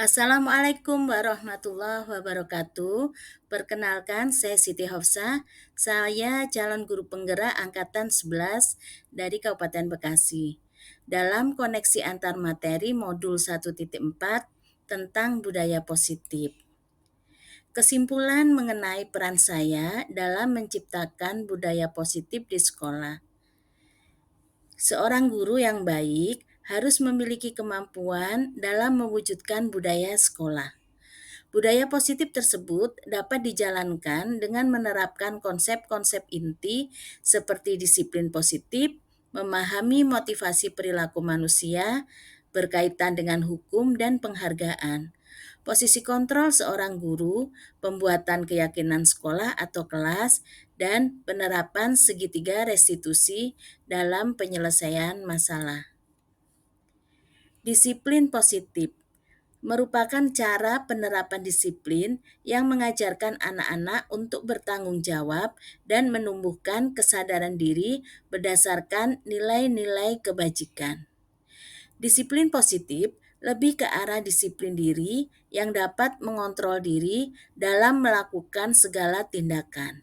Assalamualaikum warahmatullahi wabarakatuh. Perkenalkan, saya Siti Hofsah. Saya calon guru penggerak angkatan 11 dari Kabupaten Bekasi. Dalam koneksi antar materi modul 1.4 tentang budaya positif. Kesimpulan mengenai peran saya dalam menciptakan budaya positif di sekolah. Seorang guru yang baik harus memiliki kemampuan dalam mewujudkan budaya sekolah. Budaya positif tersebut dapat dijalankan dengan menerapkan konsep-konsep inti seperti disiplin positif, memahami motivasi perilaku manusia, berkaitan dengan hukum dan penghargaan. Posisi kontrol seorang guru, pembuatan keyakinan sekolah atau kelas, dan penerapan segitiga restitusi dalam penyelesaian masalah. Disiplin positif merupakan cara penerapan disiplin yang mengajarkan anak-anak untuk bertanggung jawab dan menumbuhkan kesadaran diri berdasarkan nilai-nilai kebajikan. Disiplin positif lebih ke arah disiplin diri yang dapat mengontrol diri dalam melakukan segala tindakan.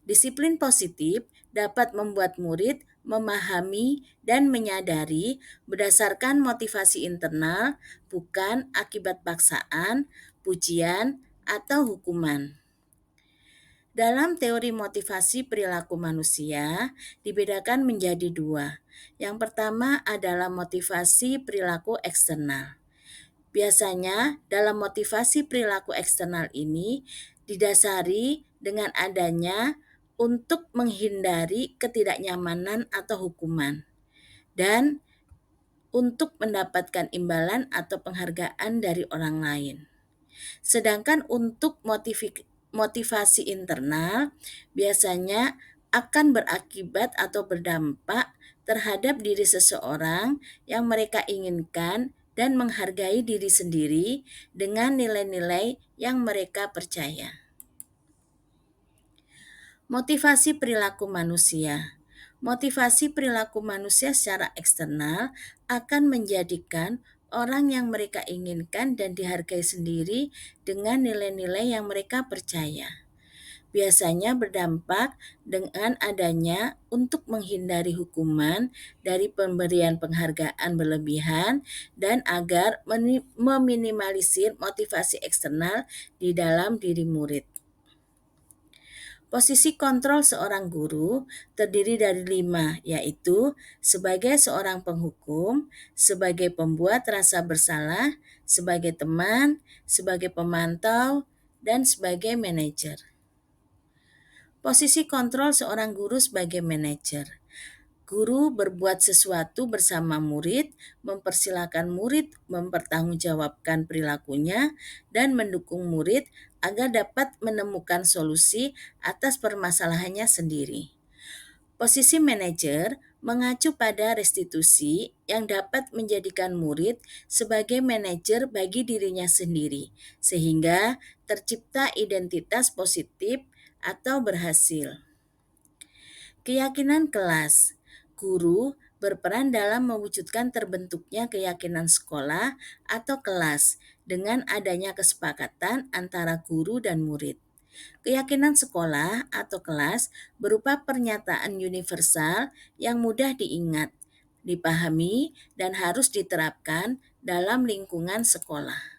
Disiplin positif dapat membuat murid memahami dan menyadari berdasarkan motivasi internal, bukan akibat paksaan, pujian, atau hukuman. Dalam teori motivasi perilaku manusia, dibedakan menjadi dua. Yang pertama adalah motivasi perilaku eksternal. Biasanya, dalam motivasi perilaku eksternal ini didasari dengan adanya untuk menghindari ketidaknyamanan atau hukuman, dan untuk mendapatkan imbalan atau penghargaan dari orang lain. Sedangkan untuk motivasi internal biasanya akan berakibat atau berdampak terhadap diri seseorang yang mereka inginkan dan menghargai diri sendiri dengan nilai-nilai yang mereka percaya. Motivasi perilaku manusia. Motivasi perilaku manusia secara eksternal akan menjadikan orang yang mereka inginkan dan dihargai sendiri dengan nilai-nilai yang mereka percaya. Biasanya berdampak dengan adanya untuk menghindari hukuman dari pemberian penghargaan berlebihan dan agar meminimalisir motivasi eksternal di dalam diri murid. Posisi kontrol seorang guru terdiri dari 5, yaitu sebagai seorang penghukum, sebagai pembuat rasa bersalah, sebagai teman, sebagai pemantau, dan sebagai manajer. Posisi kontrol seorang guru sebagai manajer. Guru berbuat sesuatu bersama murid, mempersilahkan murid mempertanggungjawabkan perilakunya, dan mendukung murid agar dapat menemukan solusi atas permasalahannya sendiri. Posisi manajer mengacu pada restitusi yang dapat menjadikan murid sebagai manajer bagi dirinya sendiri, sehingga tercipta identitas positif atau berhasil. Keyakinan kelas. Guru berperan dalam mewujudkan terbentuknya keyakinan sekolah atau kelas dengan adanya kesepakatan antara guru dan murid. Keyakinan sekolah atau kelas berupa pernyataan universal yang mudah diingat, dipahami, dan harus diterapkan dalam lingkungan sekolah.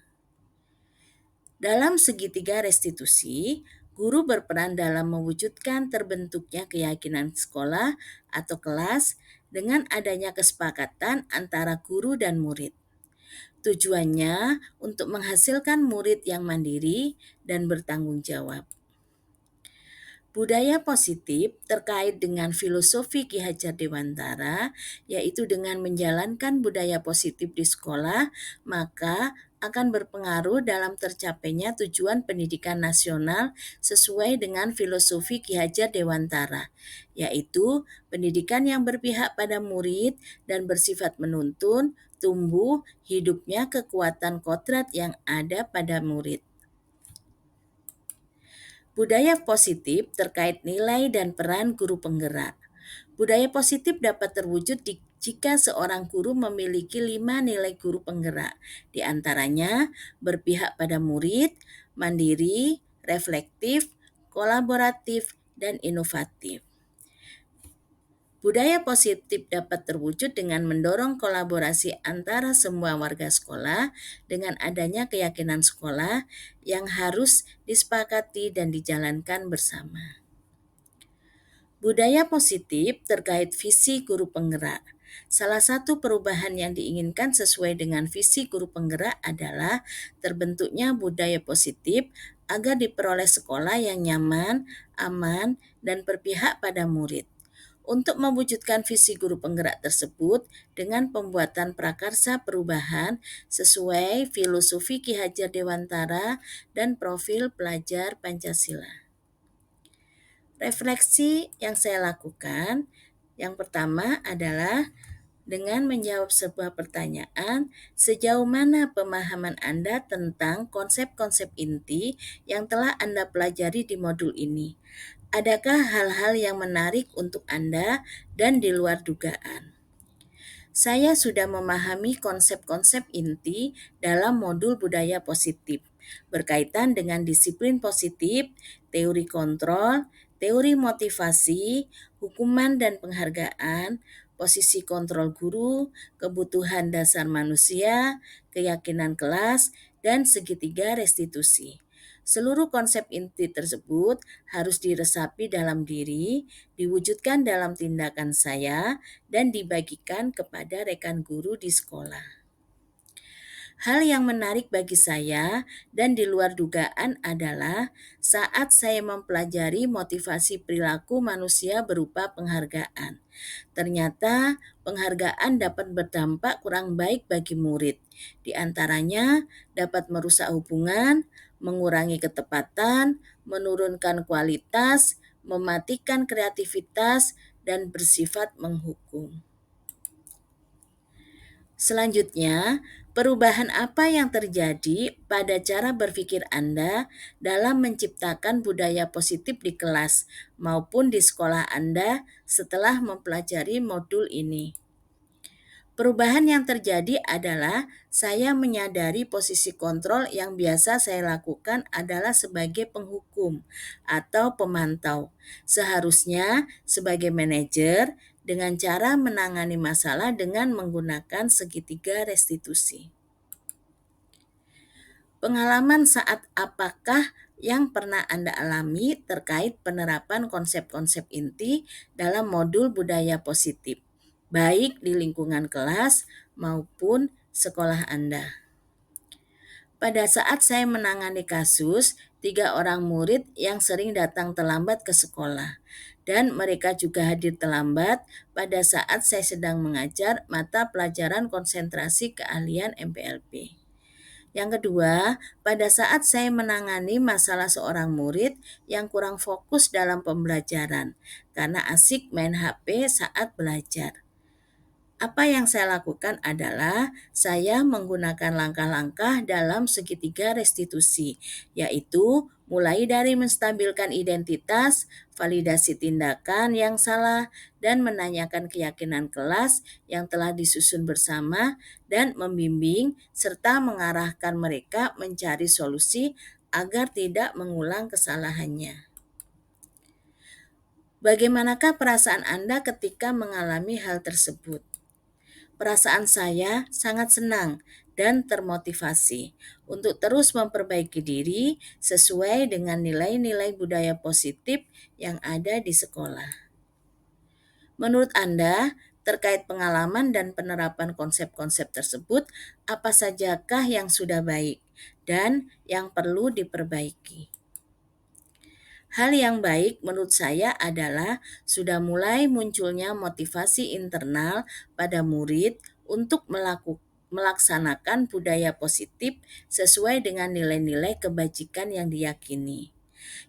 Dalam segitiga restitusi, guru berperan dalam mewujudkan terbentuknya keyakinan sekolah atau kelas dengan adanya kesepakatan antara guru dan murid. Tujuannya untuk menghasilkan murid yang mandiri dan bertanggung jawab. Budaya positif terkait dengan filosofi Ki Hajar Dewantara, yaitu dengan menjalankan budaya positif di sekolah, maka akan berpengaruh dalam tercapainya tujuan pendidikan nasional sesuai dengan filosofi Ki Hajar Dewantara, yaitu pendidikan yang berpihak pada murid dan bersifat menuntun, tumbuh, hidupnya kekuatan kodrat yang ada pada murid. Budaya positif terkait nilai dan peran guru penggerak. Budaya positif dapat terwujud jika seorang guru memiliki 5 nilai guru penggerak, di antaranya berpihak pada murid, mandiri, reflektif, kolaboratif, dan inovatif. Budaya positif dapat terwujud dengan mendorong kolaborasi antara semua warga sekolah dengan adanya keyakinan sekolah yang harus disepakati dan dijalankan bersama. Budaya positif terkait visi guru penggerak. Salah satu perubahan yang diinginkan sesuai dengan visi guru penggerak adalah terbentuknya budaya positif agar diperoleh sekolah yang nyaman, aman, dan berpihak pada murid. Untuk mewujudkan visi guru penggerak tersebut dengan pembuatan prakarsa perubahan sesuai filosofi Ki Hajar Dewantara dan profil pelajar Pancasila. Refleksi yang saya lakukan, yang pertama adalah dengan menjawab sebuah pertanyaan, sejauh mana pemahaman Anda tentang konsep-konsep inti yang telah Anda pelajari di modul ini? Adakah hal-hal yang menarik untuk Anda dan di luar dugaan? Saya sudah memahami konsep-konsep inti dalam modul budaya positif berkaitan dengan disiplin positif, teori kontrol, teori motivasi, hukuman dan penghargaan, posisi kontrol guru, kebutuhan dasar manusia, keyakinan kelas, dan segitiga restitusi. Seluruh konsep inti tersebut harus diresapi dalam diri, diwujudkan dalam tindakan saya, dan dibagikan kepada rekan guru di sekolah. Hal yang menarik bagi saya dan di luar dugaan adalah saat saya mempelajari motivasi perilaku manusia berupa penghargaan. Ternyata penghargaan dapat berdampak kurang baik bagi murid. Di antaranya dapat merusak hubungan, mengurangi ketepatan, menurunkan kualitas, mematikan kreativitas, dan bersifat menghukum. Selanjutnya, perubahan apa yang terjadi pada cara berpikir Anda dalam menciptakan budaya positif di kelas maupun di sekolah Anda setelah mempelajari modul ini? Perubahan yang terjadi adalah saya menyadari posisi kontrol yang biasa saya lakukan adalah sebagai penghukum atau pemantau. Seharusnya sebagai manajer dengan cara menangani masalah dengan menggunakan segitiga restitusi. Pengalaman saat apakah yang pernah Anda alami terkait penerapan konsep-konsep inti dalam modul budaya positif, baik di lingkungan kelas maupun sekolah Anda? Pada saat saya menangani kasus 3 orang murid yang sering datang terlambat ke sekolah, dan mereka juga hadir terlambat pada saat saya sedang mengajar mata pelajaran konsentrasi keahlian MPLP. Yang kedua, pada saat saya menangani masalah seorang murid yang kurang fokus dalam pembelajaran karena asik main HP saat belajar. Apa yang saya lakukan adalah saya menggunakan langkah-langkah dalam segitiga restitusi, yaitu mulai dari menstabilkan identitas, validasi tindakan yang salah, dan menanyakan keyakinan kelas yang telah disusun bersama, dan membimbing serta mengarahkan mereka mencari solusi agar tidak mengulang kesalahannya. Bagaimanakah perasaan Anda ketika mengalami hal tersebut? Perasaan saya sangat senang dan termotivasi untuk terus memperbaiki diri sesuai dengan nilai-nilai budaya positif yang ada di sekolah. Menurut Anda, terkait pengalaman dan penerapan konsep-konsep tersebut, apa sajakah yang sudah baik dan yang perlu diperbaiki? Hal yang baik menurut saya adalah sudah mulai munculnya motivasi internal pada murid untuk melaksanakan budaya positif sesuai dengan nilai-nilai kebajikan yang diyakini.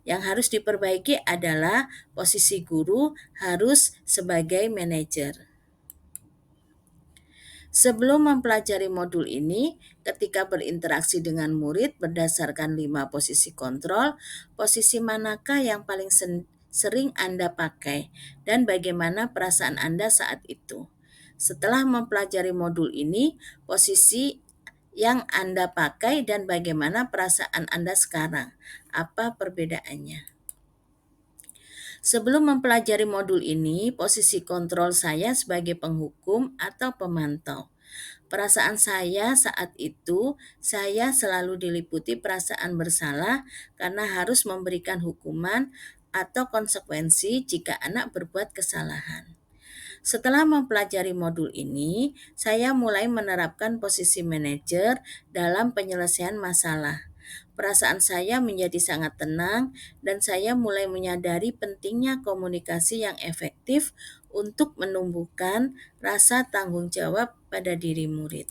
Yang harus diperbaiki adalah posisi guru harus sebagai manajer. Sebelum mempelajari modul ini, ketika berinteraksi dengan murid berdasarkan 5 posisi kontrol, posisi manakah yang paling sering Anda pakai dan bagaimana perasaan Anda saat itu. Setelah mempelajari modul ini, posisi yang Anda pakai dan bagaimana perasaan Anda sekarang. Apa perbedaannya? Sebelum mempelajari modul ini, posisi kontrol saya sebagai penghukum atau pemantau. Perasaan saya saat itu, saya selalu diliputi perasaan bersalah karena harus memberikan hukuman atau konsekuensi jika anak berbuat kesalahan. Setelah mempelajari modul ini, saya mulai menerapkan posisi manajer dalam penyelesaian masalah. Perasaan saya menjadi sangat tenang dan saya mulai menyadari pentingnya komunikasi yang efektif untuk menumbuhkan rasa tanggung jawab pada diri murid.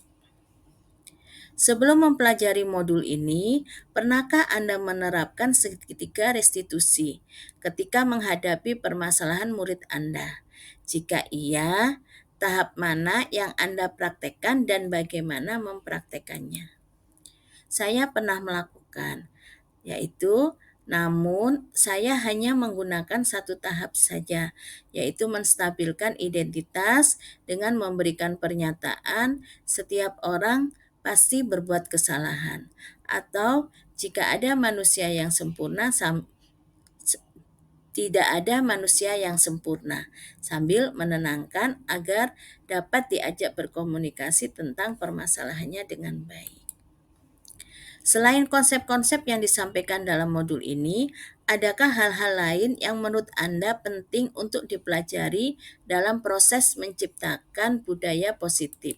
Sebelum mempelajari modul ini, pernahkah Anda menerapkan segitiga restitusi ketika menghadapi permasalahan murid Anda? Jika iya, tahap mana yang Anda praktekkan dan bagaimana mempraktekannya? Saya pernah melakukan, yaitu namun saya hanya menggunakan satu tahap saja, yaitu menstabilkan identitas dengan memberikan pernyataan setiap orang pasti berbuat kesalahan, atau jika ada manusia yang sempurna, tidak ada manusia yang sempurna, sambil menenangkan agar dapat diajak berkomunikasi tentang permasalahannya dengan baik. Selain konsep-konsep yang disampaikan dalam modul ini, adakah hal-hal lain yang menurut Anda penting untuk dipelajari dalam proses menciptakan budaya positif?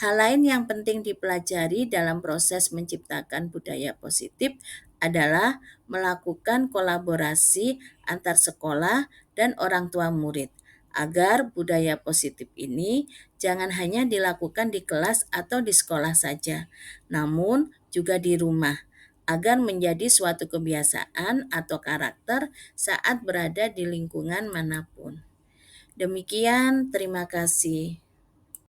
Hal lain yang penting dipelajari dalam proses menciptakan budaya positif adalah melakukan kolaborasi antar sekolah dan orang tua murid, agar budaya positif ini jangan hanya dilakukan di kelas atau di sekolah saja, namun juga di rumah, agar menjadi suatu kebiasaan atau karakter saat berada di lingkungan manapun. Demikian, terima kasih.